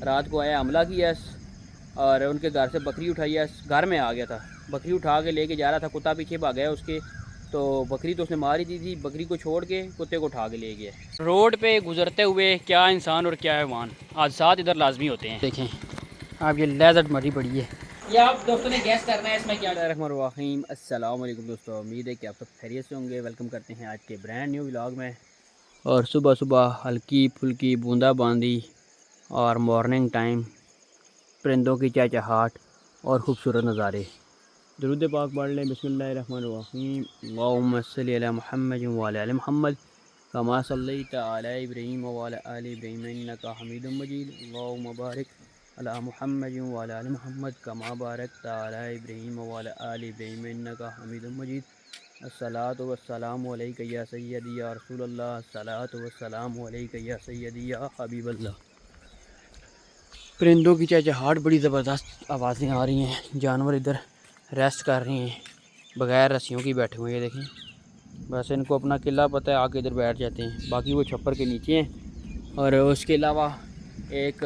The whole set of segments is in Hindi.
रात को आया, हमला किया और उनके घर से बकरी उठाई है। घर में आ गया था, बकरी उठा के लेके जा रहा था, कुत्ता पीछे भाग गया उसके, तो बकरी तो उसने मार ही दी थी। बकरी को छोड़ के कुत्ते को उठा के ले गया। रोड पे गुजरते हुए क्या इंसान और क्या हैवान, हादसात इधर लाजमी होते हैं। देखें आप, ये लेज़र्ड मरी पड़ी है। ये आप दोस्तों ने गैस करना है इसमें क्या। रहमान अस्सलाम वालेकुम दोस्तों, उम्मीद है कि आप सब खैरियत से होंगे। वेलकम करते हैं आज के ब्रांड न्यू व्लॉग में। और सुबह सुबह हल्की फुल्की बूंदाबांदी और मॉर्निंग टाइम, परिंदों की चहचहाट और ख़ूबसूरत नज़ारे। दरूद पाक पढ़ लें। बिस्मिल्लाहिर्रहमानिर्रहीम। अल्लाहुम्मा सल्लि अला मुहम्मद व अला आलि मुहम्मद कमा सल्लैता अला इब्राहीम व अला आलि इब्राहीम इन्नका हमीदुम मजीद। अल्लाहुम्मा बारिक अला मुहम्मद व अला आलि मुहम्मद कमा बारकता अला इब्राहीम व अला आलि इब्राहीम इन्नका हमीदुम मजीद। अस्सलातु वस्सलामु अलैका या सय्यदी या रसूलल्लाह, अस्सलातु वस्सलामु अलैका या सय्यदी या हबीबल्लाह। परिंदों की चहचहाट, बड़ी ज़बरदस्त आवाज़ें आ रही हैं। जानवर इधर रेस्ट कर रहे हैं, बग़ैर रस्सियों की बैठे हुए हैं। देखें, बस इनको अपना किला पता है, आके इधर बैठ जाते हैं। बाकी वो छप्पर के नीचे हैं। और उसके अलावा एक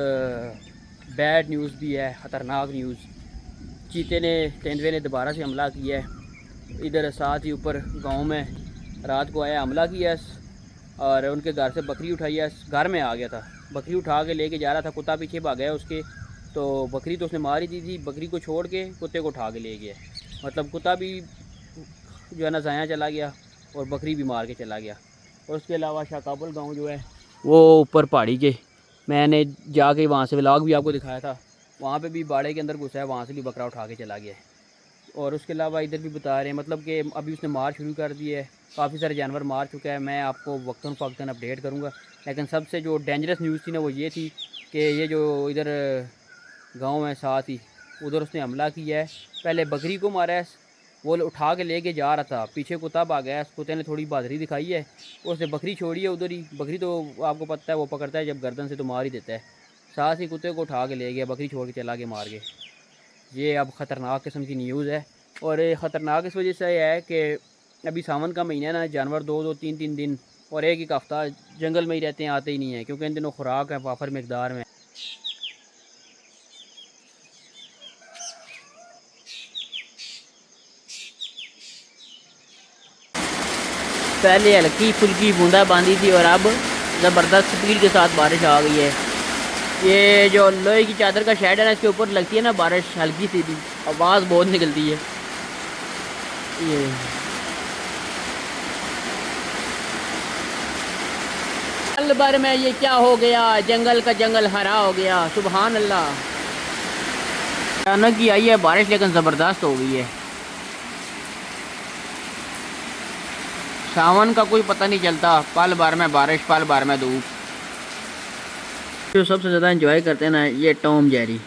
बैड न्यूज़ भी है, ख़तरनाक न्यूज़। चीते ने, तेंदुए ने दोबारा से हमला किया है इधर साथ ही ऊपर गांव में। रात को आया, हमला किया और उनके घर से बकरी उठाई है। घर में आ गया था, बकरी उठा के लेके जा रहा था, कुत्ता पीछे भाग गया उसके, तो बकरी तो उसने मार ही दी थी। बकरी को छोड़ के कुत्ते को उठा के ले गया। मतलब कुत्ता भी जो है ना ज़ाया चला गया और बकरी भी मार के चला गया। और उसके अलावा शाकाबुल गांव जो है वो ऊपर पहाड़ी के, मैंने जाके वहाँ से व्लॉग भी आपको दिखाया था, वहाँ पे भी बाड़े के अंदर घुसा है, वहाँ से भी बकरा उठा के चला गया है। और उसके अलावा इधर भी बता रहे हैं, मतलब कि अभी उसने मार शुरू कर दी है, काफ़ी सारे जानवर मार चुका है। मैं आपको वक्तन फ़वक्तन अपडेट करूँगा। लेकिन सबसे जो डेंजरस न्यूज़ थी ना वो ये थी कि ये जो इधर गांव है साथ ही, उधर उसने हमला किया है। पहले बकरी को मारा है, वो उठा के लेके जा रहा था, पीछे कुत्ता भाग गया, कुत्ते ने थोड़ी बहादुरी दिखाई है, उसने बकरी छोड़ी है उधर ही। बकरी तो आपको पता है वो पकड़ता है जब गर्दन से तो मार ही देता है। साथ ही कुत्ते को उठा के ले गया, बकरी छोड़ के चला के मार के। ये अब ख़तरनाक किस्म की न्यूज़ है। और ये ख़तरनाक इस वजह से है कि अभी सावन का महीना है ना, जानवर दो दो तीन तीन दिन और एक हफ़्ता जंगल में ही रहते हैं, आते ही नहीं हैं, क्योंकि इन दिनों खुराक है वाफर मकदार में। पहले हल्की फुल्की बूंदाबांदी थी और अब ज़बरदस्त स्पीड के साथ बारिश आ गई है। ये जो लोहे की चादर का शेड है ना, इसके ऊपर लगती है ना बारिश, हल्की सी भी आवाज़ बहुत निकलती है। ये साल भर में ये क्या हो गया, जंगल का जंगल हरा हो गया। सुभान अल्लाह। अचानक ही आई है बारिश, लेकिन ज़बरदस्त हो गई है। सावन का कोई पता नहीं चलता, पल भर में बारिश, पल भर में धूप। जो सबसे ज़्यादा एंजॉय करते हैं ना, ये टॉम जेरी।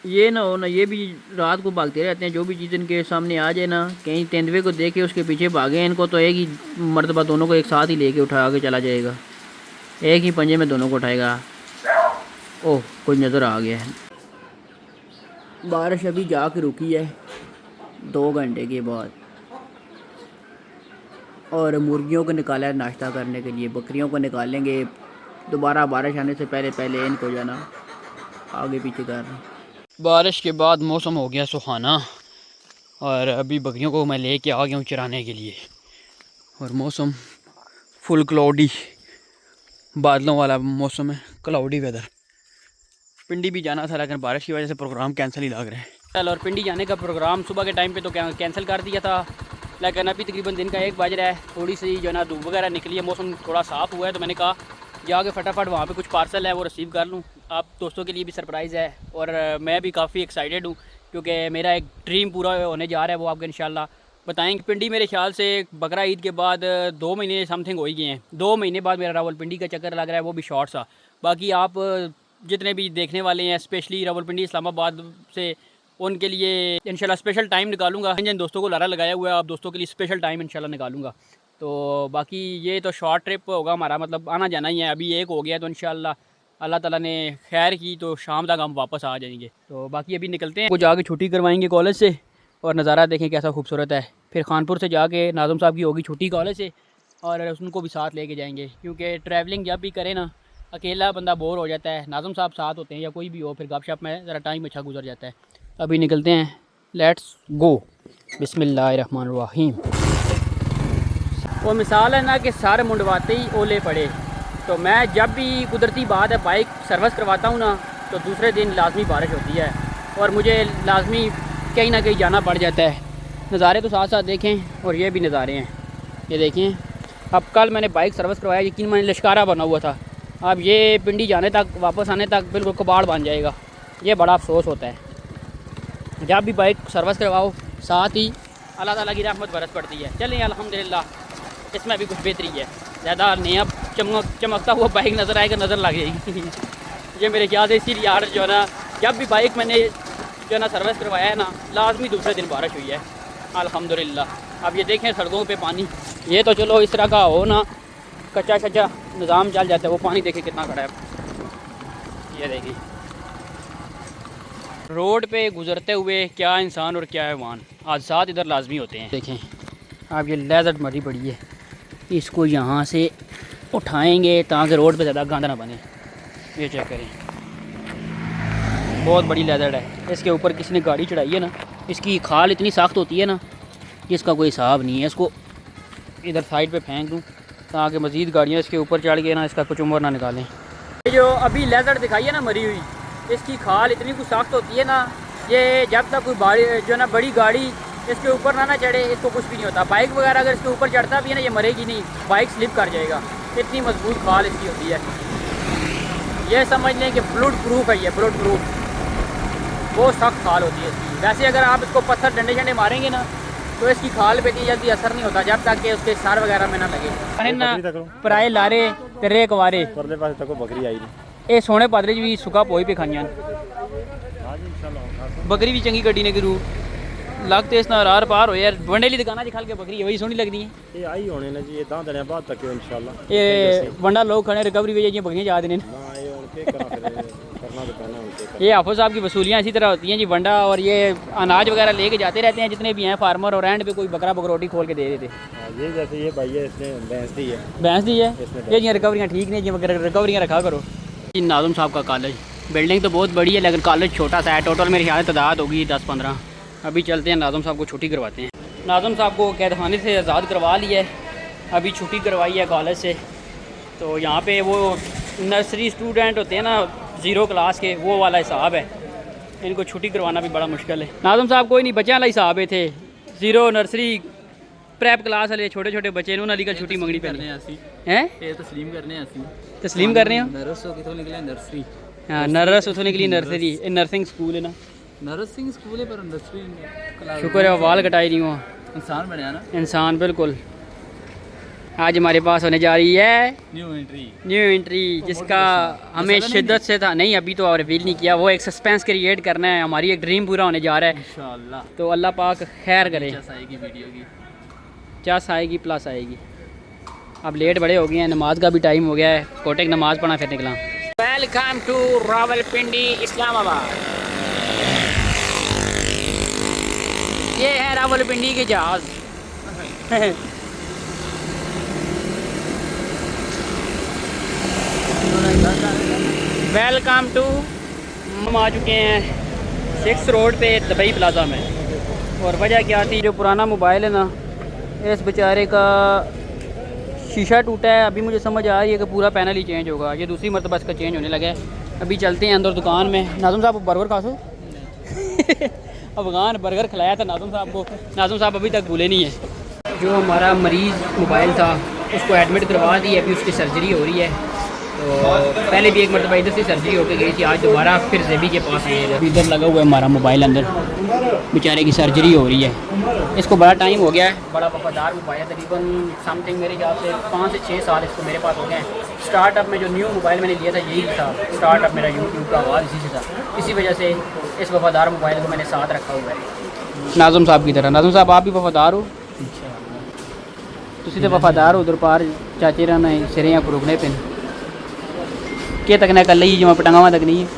ये ना हो ना, ये भी रात को भागते रहते हैं। जो भी चीज़ इनके सामने आ जाए ना, कहीं तेंदुए को देखे उसके पीछे भागे, इनको तो एक ही मर्तबा दोनों को एक साथ ही लेके उठा के चला जाएगा, एक ही पंजे में दोनों को उठाएगा। ओह, कुछ नज़र आ गया है। बारिश अभी जाके रुकी है 2 घंटे के बाद। और मुर्गियों को निकाला है नाश्ता करने के लिए, बकरियों को निकालेंगे दोबारा बारिश आने से पहले पहले। इनको जाना आगे पीछे कर रहे हैं। बारिश के बाद मौसम हो गया सुहाना और अभी बकरियों को मैं लेके आ गया हूँ चराने के लिए। और मौसम फुल क्लाउडी, बादलों वाला मौसम है, क्लाउडी वेदर। पिंडी भी जाना था लेकिन बारिश की वजह से प्रोग्राम कैंसिल ही लग रहा है। चल, और पिंडी जाने का प्रोग्राम सुबह के टाइम पे तो कैंसिल कर दिया था, लेकिन अभी तकरीबन दिन का 1 बज रहा है। थोड़ी सी जो ना धूप वगैरह निकली है, मौसम थोड़ा साफ़ हुआ है, तो मैंने कहा जाके फटाफट वहाँ पे कुछ पार्सल है वो रिसीव कर लूँ। आप दोस्तों के लिए भी सरप्राइज़ है और मैं भी काफ़ी एक्साइटेड हूँ, क्योंकि मेरा एक ड्रीम पूरा होने जा रहा है, वो आपको इंशाल्लाह बताएंगे। पिंडी मेरे ख्याल से बकरा ईद के बाद 2 महीने समथिंग हो ही गए हैं। 2 महीने बाद मेरा रावलपिंडी का चक्कर लग रहा है, वो भी शॉर्ट सा। बाकी आप जितने भी देखने वाले हैं, स्पेशली रावलपिंडी इस्लामाबाद से, उनके लिए इंशाल्लाह स्पेशल टाइम निकालूंगा। जिन दोस्तों को लारा लगाया हुआ है, आप दोस्तों के लिए स्पेशल टाइम इंशाल्लाह निकालूंगा। तो बाकी ये तो शॉर्ट ट्रिप होगा हमारा, मतलब आना जाना ही है। अभी एक हो गया तो इंशाल्लाह अल्लाह ताला ने खैर की तो शाम तक हम वापस आ जाएंगे। तो बाकी अभी निकलते हैं, कुछ आगे छुट्टी करवाएंगे कॉलेज से और नज़ारा देखें कैसा खूबसूरत है। फिर खानपुर से जाके नाज़म साहब की होगी छुट्टी कॉलेज से और उनको भी साथ लेके जाएंगे, क्योंकि ट्रैवलिंग जब भी करें ना अकेला बंदा बोर हो जाता है, नाज़म साहब साथ होते हैं या कोई भी हो, फिर गपशप में ज़रा टाइम अच्छा गुजर जाता है। अभी निकलते हैं, लेट्स गो। बिस्मिल्लाहिर्रहमानिर्रहीम। वो मिसाल है ना कि सर मुंडवाते ही ओले पड़े। तो मैं जब भी कुदरती बात है बाइक सर्विस करवाता हूँ ना, तो दूसरे दिन लाजमी बारिश होती है और मुझे लाजमी कहीं ना कहीं जाना पड़ जाता है। नज़ारे तो साथ साथ देखें, और ये भी नज़ारे हैं, ये देखें। अब कल मैंने बाइक सर्विस करवाया, यकीन मैंने लश्कारा बना हुआ था, अब ये पिंडी जाने तक वापस आने तक बिल्कुल कबाड़ बन जाएगा। ये बड़ा अफसोस होता है। जब भी बाइक सर्विस करवाओ साथ ही अल्लाह ताला की रहमत बरस पड़ती है। चलें अल्हम्दुलिल्लाह, इसमें भी कुछ बेहतरी है। ज़्यादा नया चमकता हुआ बाइक नज़र आएगा, नज़र लग जाएगी। ये मेरे ख्याल से इसीलिए यार जो है ना, जब भी बाइक मैंने जो है ना सर्विस करवाया है ना, लाजमी दूसरे दिन बारिश हुई है अल्हम्दुलिल्लाह। अब ये देखें सड़कों पे पानी, ये तो चलो इस तरह का हो ना, कच्चा शच्चा निज़ाम चल जाता है। वो पानी देखें कितना खड़ा है, ये देखिए। रोड पे गुजरते हुए क्या इंसान और क्या हैवान, हादसात इधर लाजमी होते हैं। देखें अब ये लेज़र्ड मरी पड़ी है, इसको यहाँ से उठाएंगे ताकि रोड पे ज़्यादा गंद ना बने। ये चेक करें, बहुत बड़ी लेज़र्ड है। इसके ऊपर किसी ने गाड़ी चढ़ाई है ना, इसकी खाल इतनी सख्त होती है ना, इसका कोई हिसाब नहीं है। इसको इधर साइड पे फेंक दूँ ताकि मज़ीद गाड़ियाँ इसके ऊपर चढ़ के ना इसका कुछ उम्र ना निकालें। ये जो अभी लेज़र्ड दिखाई है ना मरी हुई, इसकी खाल इतनी कुछ सख्त होती है ना, ये जब तक कोई बाड़ी जो है ना बड़ी गाड़ी इसके ऊपर ना चढ़े, इसको कुछ भी नहीं होता। बाइक वगैरह अगर इसके ऊपर चढ़ता भी है ना, ये मरेगी नहीं, बाइक स्लिप कर जाएगा, इतनी मजबूत खाल इसकी होती है। ये समझ लें कि बुलेट प्रूफ है, ये बुलेट प्रूफ, बहुत सख्त खाल होती है इसकी। वैसे अगर आप इसको पत्थर डंडे शंडे मारेंगे ना, तो इसकी खाल पे इतनी जल्दी असर नहीं होता जब तक कि उसके सर वगैरह में ना लगे ना। पराए लारे तेरे कवारे बकरी आई ये सोने पादरे भी सुखा पोई पे खाइयां बकरी भी चंगी गड्डी ने करू लगते इस ना रार पार हो यार। वंडेली दुकाना च खल के बकरी वही सोहनी लगदी है। ये आई होने ने जी, ये 10 दिन बाद तक इंशाल्लाह। ये वंडा लोग खड़े रिकवरी वे जी बकरियां जा देने ना, ये उनके करना तो कहना उनके। ये हाफिज साहब की वसूलियाँ इसी तरह होती हैं जी। वंडा और ये अनाज वगैरह लेके जाते रहते हैं जितने भी हैं फार्मर, और एंड पे कोई बकरा बकरोटी खोल के दे देते। ये जैसे ये भाई है, इसने भैंस दी है, भैंस दी है। ये जी रिकवरियाँ ठीक नहीं जी, मगर रिकवरियाँ रखा करो जी। नाज़म साहब का कॉलेज, बिल्डिंग तो बहुत बड़ी है लेकिन कॉलेज छोटा सा है। टोटल मेरे ख्याल तादाद होगी 10-15। अभी चलते हैं नाज़म साहब को छुट्टी करवाते हैं। नाज़म साहब को कैद खाने से आज़ाद करवा लिया है, अभी छुट्टी करवाई है कॉलेज से। तो यहाँ पे वो नर्सरी स्टूडेंट होते हैं ना 0 क्लास के, वो वाला हिसाब है। इनको छुट्टी करवाना भी बड़ा मुश्किल है। नाज़म साहब कोई नहीं, बच्चों वाला हिसाब है थे। 0 नर्सरी प्रैप क्लास वाले छोटे छोटे बच्चे इन्होंने अली का छुट्टी मंगनी पैनी हैं। तस्लीम करने तस्लीम करने हो नर्सरी। हाँ, नर्स उतों निकली नर्सरी। नर्सिंग स्कूल है ना, नर्सिंग स्कूल है पर नर्सरी। शुक्र है वाल कटाई नहीं हुआ, इंसान बना ना, इंसान बिल्कुल। आज हमारे पास होने जा रही है न्यू एंट्री जिसका हमें शिद्दत से था नहीं, अभी तो रिवील नहीं किया। वो एक सस्पेंस क्रिएट करना है, हमारी एक ड्रीम पूरा होने जा रहा है इंशाल्लाह। तो अल्लाह पाक खैर करे, चस आएगी प्लस आएगी। अब लेट बड़े हो गए हैं, नमाज का भी टाइम हो गया है, कोटे की नमाज पढ़ा फिर निकला। Welcome to Rawalpindi Islamabad. ये है रावलपिंडी के जहाज। वेलकम टू, हम आ चुके हैं 6 रोड पे दुबई प्लाजा में। और वजह क्या थी, जो पुराना मोबाइल है ना, इस बेचारे का शीशा टूटा है। अभी मुझे समझ आ रही है कि पूरा पैनल ही चेंज होगा, ये दूसरी मरतबा इसका चेंज होने लगा है। अभी चलते हैं अंदर दुकान में। नाज़म साहब बर्गर खा सो अफगान बर्गर खिलाया था नाज़म साहब को, नाज़म साहब अभी तक भूले नहीं है। जो हमारा मरीज़ मोबाइल था उसको एडमिट करवा दी है, अभी उसकी सर्जरी हो रही है। तो पहले भी एक मरतबा इधर से सर्जरी होकर गई थी, आज दोबारा फिर जेबी के पास है। इधर लगा हुआ है हमारा मोबाइल, अंदर बेचारे की सर्जरी हो रही है। इसको बड़ा टाइम हो गया है, बड़ा वफादार मोबाइल है, तकरीबन समथिंग मेरे ख्याल से 5 से 6 साल इसको मेरे पास हो गए हैं। स्टार्टअप में जो न्यू मोबाइल मैंने लिया था यही था, स्टार्टअप मेरा यूट्यूब का आवाज़ इसी से था। इसी वजह से इस वफादार मोबाइल को मैंने साथ रखा हुआ है नाज़म साहब की तरह। नाज़म साहब आप भी वफादार हो, तुम तो वफादार हो। उधर पार चाचे रहना सिरे को रुकने पे के तक ने कल ही जो पटांगा तक नहीं है।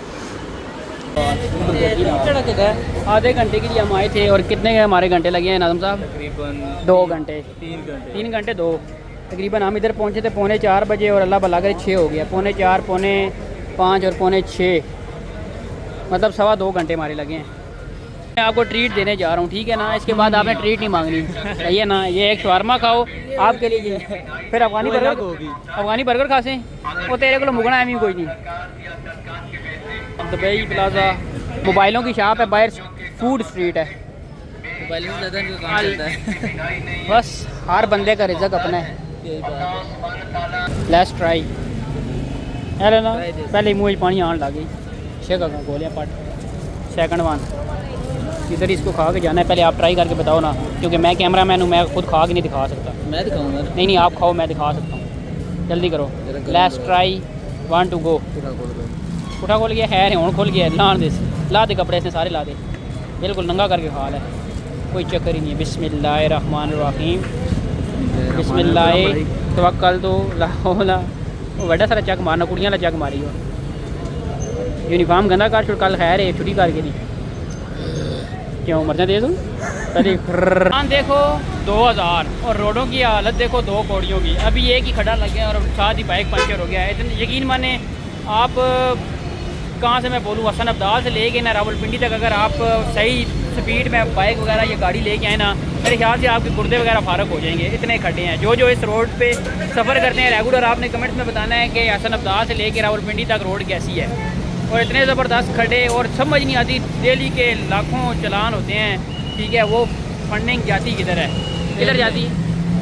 आधे घंटे के लिए हम आए थे और कितने हमारे घंटे लगे हैं नाज़म साहब? तकरीबन 2 घंटे, 3 घंटे 3 घंटे 2। तकरीबन हम इधर पहुँचे थे 4:45 बजे और अल्लाह भला करे 6 हो गया। 4:45, 4:45 और 6:45, मतलब 2.25 घंटे हमारे लगे हैं। मैं आपको ट्रीट देने जा रहा हूँ, ठीक है ना। इसके बाद आपने ट्रीट नहीं मांगनी, सही है ना। ये एक शवारमा खाओ आपके लिए ये, फिर अफगानी बर्गर खा से वो तेरे को मुगना है कोई नहीं। दुबई प्लाजा मोबाइलों की शॉप है, बाहर फूड स्ट्रीट है। मोबाइल में ज़्यादा इनका काम चलता है। बस हर बंदे का रिज़्क अपना है। यही बात है। लेट्स ट्राई है ना। पहले मुँह में पानी आने लगे, शेक गोलियाँ पट। सेकंड वन इधर इसको खा के जाना है। पहले आप ट्राई करके बताओ ना, क्योंकि मैं कैमरा मैन हूँ, मैं खुद खा के नहीं दिखा सकता। मैं दिखाऊंगा। नहीं आप खाओ, मैं दिखा सकता हूँ। जल्दी करो, लेट्स ट्राई, 1 टू गो। उठा खोल गया है, हूँ खुल गया। ला दे कपड़े, इसने सारे ला दे, बिल्कुल नंगा करके खा ले, कोई चक्कर ही नहीं है। बिस्मिल्लाहिर्रहमानिर्रहीम, बिस्मिल्लाह तवक्कल तो ला हौला। वो बड़ा सारा चक मारना, कुड़ियाँ ला चक मारी हो। यूनिफॉर्म गंदा कर छोड़, कल खैर है छुट्टी करके नहीं क्यों मरना दे तुम। पहले देखो 2000 और रोडों की हालत देखो 2 कौड़ियों की। अभी एक ही खड़ा लग गया और साथ ही बाइक पंचर हो गया है। इतने यकीन माने आप कहाँ से मैं बोलूँ, हसन अब्दाल से लेके ना रावलपिंडी तक अगर आप सही स्पीड में बाइक वगैरह ये गाड़ी लेके आए ना, मेरे ख्याल से आपके गुर्दे वगैरह फारग हो जाएंगे। इतने खड्डे हैं। जो इस रोड पे सफ़र करते हैं रेगुलर, आपने कमेंट्स में बताना है कि हसन अब्दाल से लेके रावलपिंडी तक रोड कैसी है। और इतने ज़बरदस्त खड्डे, और समझ नहीं आती डेली के लाखों चलान होते हैं, ठीक है। वो फंडिंग जाती किधर है, किधर जाती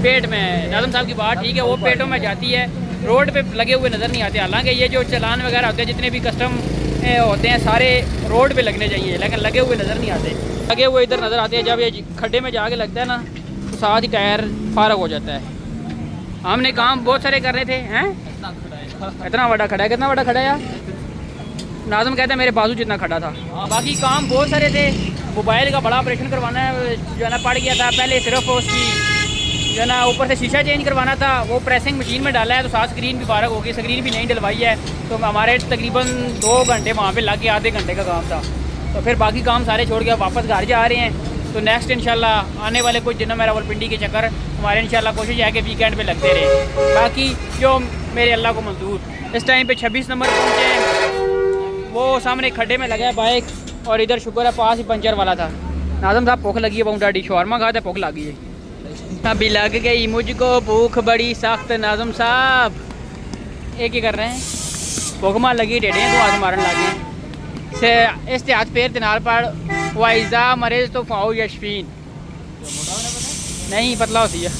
पेट में। नाज़म साहब की बात ठीक है, वो पेटों में जाती है, रोड पे लगे हुए नज़र नहीं आते। हालांकि ये जो चलान वगैरह होते हैं, जितने भी कस्टम होते हैं, सारे रोड पे लगने चाहिए, लेकिन लगे हुए नज़र नहीं आते। लगे हुए इधर नज़र आते हैं, जब ये खड्डे में जाके लगता है ना, तो साथ ही टायर फारग हो जाता है। हमने काम बहुत सारे करने थे हैं। इतना बड़ा खड़ा है, कितना बड़ा खड़ा है यार। नाज़म कहता है मेरे बाजू जितना खड़ा था। बाकी काम बहुत सारे थे। मोबाइल का बड़ा ऑपरेशन करवाना है, जो है ना पड़ गया था। पहले सिर्फ उसकी जो है ना ऊपर से शीशा चेंज करवाना था, वो प्रेसिंग मशीन में डाला है, तो साथ स्क्रीन भी फारग हो गई, स्क्रीन भी नहीं डलवाई है। तो हमारे तकरीबन 2 घंटे वहाँ पे लग के, आधे घंटे का काम था। तो फिर बाकी काम सारे छोड़ के वापस घर जा रहे हैं। तो नेक्स्ट इंशाल्लाह आने वाले कुछ दिनों में रावलपिंडी के चक्कर हमारे इंशाल्लाह कोशिश है कि वीकेंड पे लगते रहे। बाकी जो मेरे अल्लाह को मंजूर। इस टाइम पे 26 नंबर पहुँचे, वो सामने खड्डे में लगा है बाइक, और इधर शुक्र है पास ही पंचर वाला था। नाज़म साहब भूख लगी है, बहुत डाडी शवारमा खा था, भूख लगी है। अभी लग गई मुझको भूख बड़ी सख्त। नाज़म साहब एक ही कर रहे हैं, भूख मार लगी, टेढ़े तो हाथ मारन लगे से इस्तेहाद पैर तिनाल पर वाइजा मरीज तो फाऊ यशफीन नहीं पतला होती है।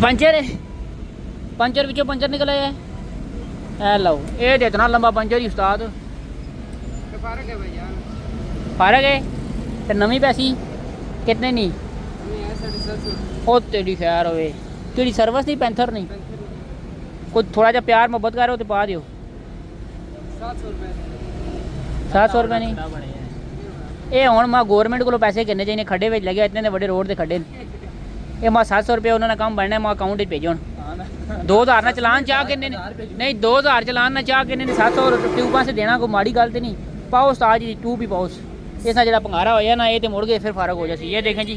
पंचर विचों पंचर निकला है। लो ये तो इतना लंबा पंचर ही उस्ताद। फारग है तो नवी पैसी कितने नहीं ओ तेरी खैर होवे कि सर्विस नहीं पैंथर नहीं कोई थोड़ा जा प्यार मोहब्बत कर रहे हो तो पा दियो 700 रुपये नहीं। ये हूँ मैं गौरमेंट को पैसे किन्ने चाहिए खड्डे में लगे इतने बड़े रोड से खड्डे ये मैं 700 रुपये उन्होंने काम बनना है मैं अकाउंट भेजो 2000 ना चलान चाह के नहीं 2000 चलान ना चाह के 700 ट्यूबा से देना कोई माड़ी गल तो नहीं पाओ उस्ताद जी ट्यूब ही पाओ इस जो भंगारा होया ना ये तो मुड़ गए फिर फारग हो जाती। ये देखें जी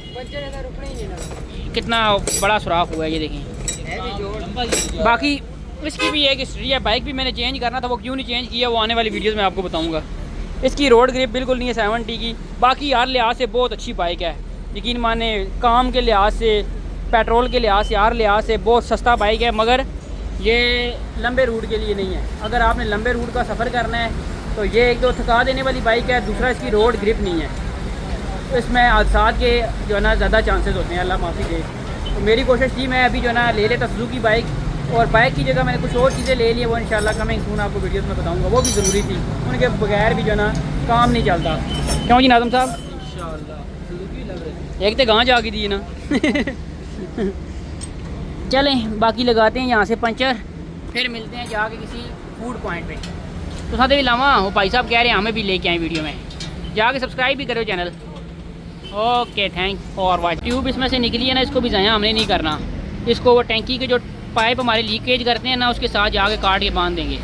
कितना बड़ा सुराख हुआ है ये देखें। बाकी इसकी भी एक हिस्ट्री है। बाइक भी मैंने चेंज करना था वो क्यों नहीं चेंज किया वो आने वाली वीडियोस में आपको बताऊंगा। इसकी रोड ग्रिप बिल्कुल नहीं है 70 की। बाकी हर लिहाज से बहुत अच्छी बाइक है यकीन माने काम के लिहाज से पेट्रोल के लिहाज से हर लिहाज से बहुत सस्ता बाइक है। मगर ये लंबे रूट के लिए नहीं है। अगर आपने लंबे रूट का सफ़र करना है तो ये एक तो थका देने वाली बाइक है दूसरा इसकी रोड ग्रिप नहीं है तो इसमें हादसा के जो है ना ज़्यादा चांसेस होते हैं अल्लाह माफ़ी दे। तो मेरी कोशिश थी मैं अभी जो है ना ले लेता सुजुकी बाइक और बाइक की जगह मैंने कुछ और चीज़ें ले ली वो इंशाल्लाह कमिंग सून आपको वीडियोस में बताऊंगा। वो भी ज़रूरी थी उनके बगैर भी जो है ना काम नहीं चलता। क्यों जी नाज़म साहब एक तो गाँव जाके दी ना चलें बाकी लगाते हैं यहाँ से पंचर फिर मिलते हैं जाके किसी फूड पॉइंट पे। तो साथ भी लावा वो भाई साहब कह रहे हैं हमें भी लेके आए वीडियो में जाके सब्सक्राइब भी करो channel. Okay thank for watch. Tube इसमें से निकली है ना इसको भी ज़ाया हमने नहीं करना। इसको वो टैंकी के जो पाइप हमारे लीकेज करते हैं ना उसके साथ जाके काट के बांध देंगे।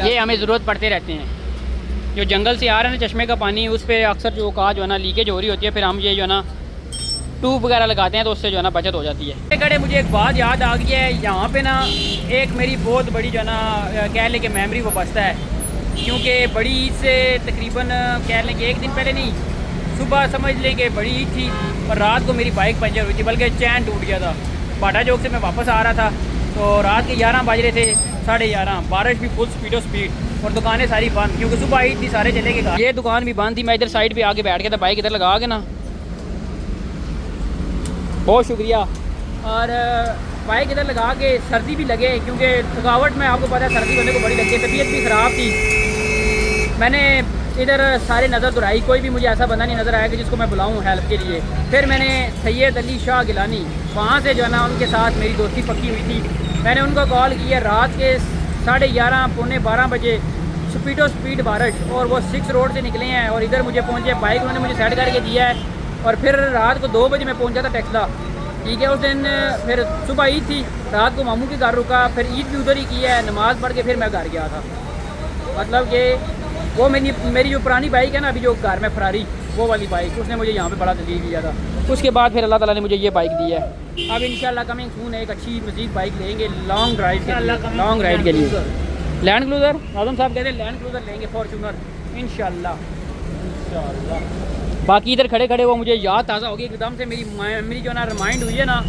ये हमें ज़रूरत पड़ते रहते हैं। जो जंगल से आ रहा है ना चश्मे का पानी उस पर अक्सर जो का जो है ना लीकेज हो रही होती है फिर हम ये जो है ना ट्यूब वगैरह लगाते हैं तो उससे जो है ना बचत हो जाती है। खड़े मुझे एक बात याद आ गई है, यहाँ पे ना एक मेरी बहुत बड़ी जो है ना कह लें कि मेमोरी वो बसता है, क्योंकि बड़ी ईद से तकरीबन कह लें कि एक दिन पहले नहीं, सुबह समझ लें कि बड़ी ईद थी और रात को मेरी बाइक पंचर हुई थी, बल्कि चैन टूट गया था। बाटा चौक से मैं वापस आ रहा था तो रात के 11 बज रहे थे, 11:30, बारिश भी फुल स्पीड और दुकानें सारी बंद, क्योंकि सुबह ईद थी, सारे चले गए। ये दुकान भी बंद थी। मैं इधर साइड पे आके बैठ गया था, बाइक इधर लगा के ना, बहुत शुक्रिया। और बाइक इधर लगा के, सर्दी भी लगे क्योंकि थकावट में आपको पता है सर्दी होने को बड़ी लगती है, तबीयत भी ख़राब थी। मैंने इधर सारे नज़र दुराई, कोई भी मुझे ऐसा बंदा नहीं नज़र आया कि जिसको मैं बुलाऊं हेल्प के लिए। फिर मैंने सैयद अली शाह गिलानी, वहाँ से जो है ना उनके साथ मेरी दोस्ती पक्की हुई थी। मैंने उनको कॉल किया रात के 11:30 पौने 12 बजे, स्पीड बारिश, और वो 6 रोड से निकले हैं और इधर मुझे पहुँचे। बाइक उन्होंने मुझे सेट करके दिया है और फिर रात को 2 बजे मैं पहुँचा था टेक्सला। ठीक है, उस दिन फिर सुबह ईद थी, रात को मामू के घर रुका, फिर ईद भी उधर ही की है, नमाज़ पढ़ के फिर मैं घर गया था। मतलब कि वो मेरी जो पुरानी बाइक है ना, अभी जो घर में फरारी, वो वाली बाइक, उसने मुझे यहाँ पे बड़ा तकलीफ दिया था। उसके बाद फिर अल्लाह ताला ने मुझे ये बाइक दी है। अब इंशाल्लाह कमिंग सून एक अच्छी मज़ीद बाइक लेंगे लॉन्ग राइड के लिए। लैंड क्रूज़र, आज़म साहब कहते हैं लैंड क्रूज़र लेंगे, फॉर्चूनर, इंशाल्लाह। बाकी इधर खड़े खड़े वो मुझे याद ताज़ा हो गई एकदम से, मेरी जो ना रिमाइंड हुई है ना,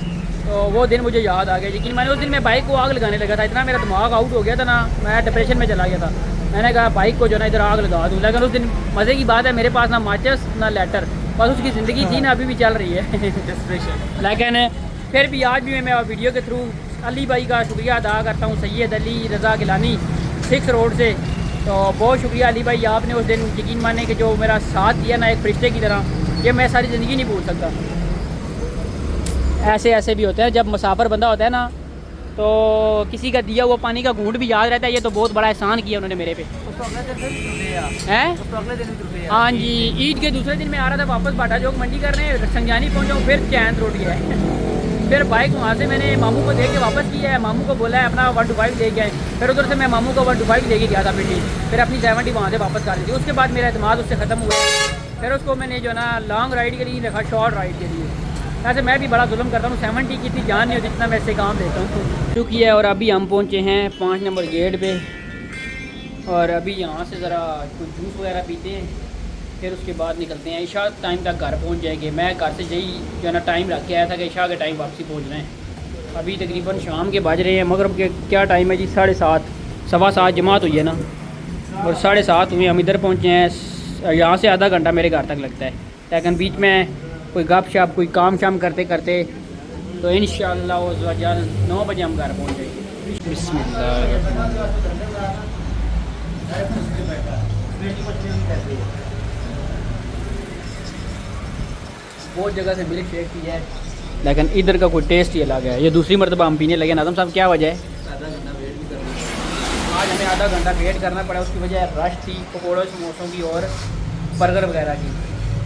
तो वो दिन मुझे याद आ गया। लेकिन मैंने उस दिन मैं बाइक को आग लगाने लगा था, इतना मेरा दिमाग आउट हो गया था ना, मैं डिप्रेशन में चला गया था। मैंने कहा बाइक को जो ना इधर आग लगा दूँ, लेकिन उस दिन मज़े की बात है मेरे पास ना माचिस ना लेटर, बस उसकी ज़िंदगी थी ना, अभी भी चल रही है लेकिन फिर भी आज भी मैं वीडियो के थ्रू अली भाई का शुक्रिया अदा करता हूँ, सैयद अली रज़ा गिलानी 6 रोड से। तो बहुत शुक्रिया अली भाई, आपने उस दिन यकीन माने कि जो मेरा साथ दिया ना एक फरिश्ते की तरह, ये मैं सारी ज़िंदगी नहीं भूल सकता। ऐसे भी होते हैं जब मुसाफिर बंदा होता है ना, तो किसी का दिया हुआ पानी का घूंट भी याद रहता है। ये तो बहुत बड़ा एहसान किया उन्होंने मेरे पे। हैं? हाँ जी, ईद के दूसरे दिन मैं आ रहा था वापस बाटा चौक मंडी करने, संजानी पहुँचा हूँ, फिर चैन टूट गया है फिर बाइक वहाँ से मैंने मामू को दे के वापस किया है, मामू को बोला है अपना 125 लेके आए। फिर उधर से मैं मामू को 125 लेके गया था पिंडी, फिर अपनी 70 वहाँ से वापस कर दी थी। उसके बाद मेरा एतमाद उससे ख़त्म हुआ, फिर उसको मैंने जो ना लॉन्ग राइड के लिए रखा, शॉर्ट राइड के लिए। ऐसे मैं भी बड़ा जुल्म करता हूँ, 70 की इतनी जान नहीं होती जितना मैं इससे काम देता हूँ। चुकी है और अभी हम पहुँचे हैं 5 नंबर गेट पे, और अभी यहाँ से ज़रा कुछ जूस वगैरह पीते हैं, फिर उसके बाद निकलते हैं। इशा टाइम तक घर पहुँच जाएंगे। मैं घर से यही जो है ना टाइम रख के आया था कि इशा के टाइम वापसी पहुँचना है। अभी तकरीबन शाम के बज रहे हैं, मगरिब के क्या टाइम है जी, 7:30, 7:15 जमात हुई है ना, और 7:30 हुए हम इधर पहुँचे हैं। यहाँ से आधा घंटा मेरे घर तक लगता है, लेकिन बीच में कोई गप शप कोई काम शाम करते करते तो इंशाअल्लाह वो 9 बजे हम घर पहुँच जाएंगे। बिस्मिल्लाह। बहुत जगह से मिल्क शेक पी है, लेकिन इधर का कोई टेस्ट ही अलग है। ये दूसरी मरतबा हम पीने लगे। नाज़म साहब क्या वजह है? आज हमें आधा घंटा वेट करना पड़ा, उसकी वजह रश थी पकौड़ों समोसों की और बर्गर वगैरह की।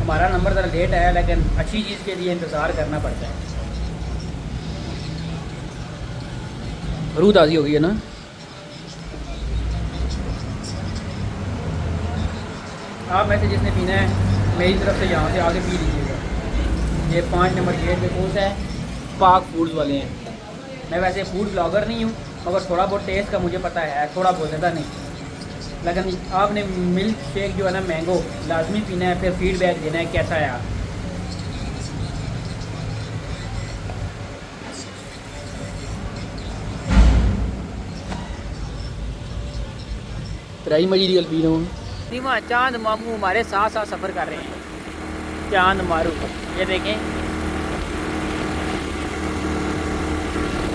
हमारा नंबर ज़रा लेट आया, लेकिन अच्छी चीज़ के लिए इंतज़ार करना पड़ता है। रूह ताज़ी हो गई है ना। आप में से जिसने पीना है मेरी तरफ से यहाँ से आगे पी लीजिएगा। ये 5 नंबर गेट पे कोर्स है, पाक फूड्स वाले हैं। मैं वैसे फूड ब्लॉगर नहीं हूँ, मगर थोड़ा बहुत टेस्ट का मुझे पता है, थोड़ा बहुत ज़्यादा नहीं। लेकिन आपने मिल्क शेक जो है ना मैंगो लाजमी पीना है, फिर फीडबैक देना है कैसा है। आप ट्राई मजीरियल पी रहा हूँ। सीमा चांद मामू हमारे साथ साथ सफ़र कर रहे हैं। चांद मारू ये देखें,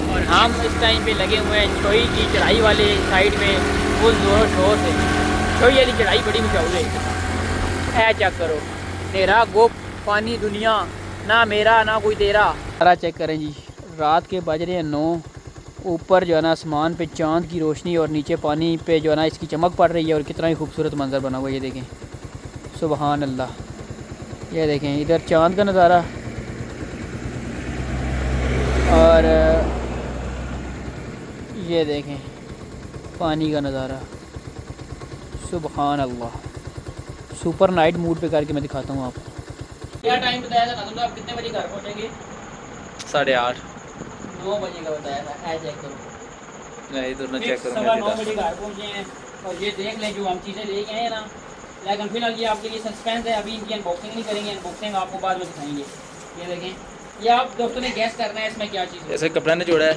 और हम इस टाइम पे लगे हुए हैं छोई की चढ़ाई वाले साइड में फुल जोर शोर से। छोई वाली चढ़ाई बड़ी मशहूर है। ऐ चेक करो, तेरा गोप पानी दुनिया, ना मेरा ना कोई तेरा। सारा चेक करें जी, रात के बज रहे हैं 9। ऊपर जो है ना आसमान पे चांद की रोशनी और नीचे पानी पे जो है ना इसकी चमक पड़ रही है, और कितना ही खूबसूरत मंजर बना हुआ है। ये देखें, सुबहान अल्लाह। ये देखें इधर चांद का नज़ारा, और ये देखें पानी का नज़ारा। सुबहान अल्लाह। सुपर नाइट मूड पे करके मैं दिखाता हूँ आपको। क्या टाइम बताया था ना, तो आप कितने बजे घर पहुँचेंगे? 8:30 9 बजे का बताया था। ऐ चेक करो, मैं इधर ना चेक करूँ। 9:15 बजे घर पहुँचे हैं। और ये देख लें जो हम चीज़ें लेके आए हैं ना, लेकिन फिलहाल ये आपके लिए सस्पेंस है, अभी इनकी अनबॉक्सिंग नहीं करेंगे, अनबॉक्सिंग आपको बाद में दिखाएंगे। ये देखें, ये आप दोस्तों ने गैस करना है इसमें क्या चीज़ है। ऐसे कपड़ा ने जोड़ा है।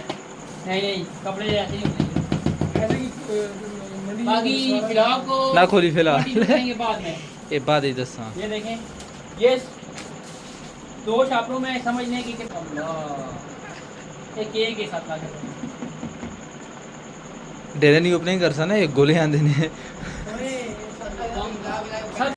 नहीं नहीं, कपड़े ऐसे नहीं होते, बाकी फिलहाल को ना खोली फिलहाल। करेंगे बाद में। ये बात ही दसा। ये देखें, ये 2 छापरों में समझने की एक के साथ ला डेरे नहीं ओपनिंग कर सा ना, एक गोले आंदे ने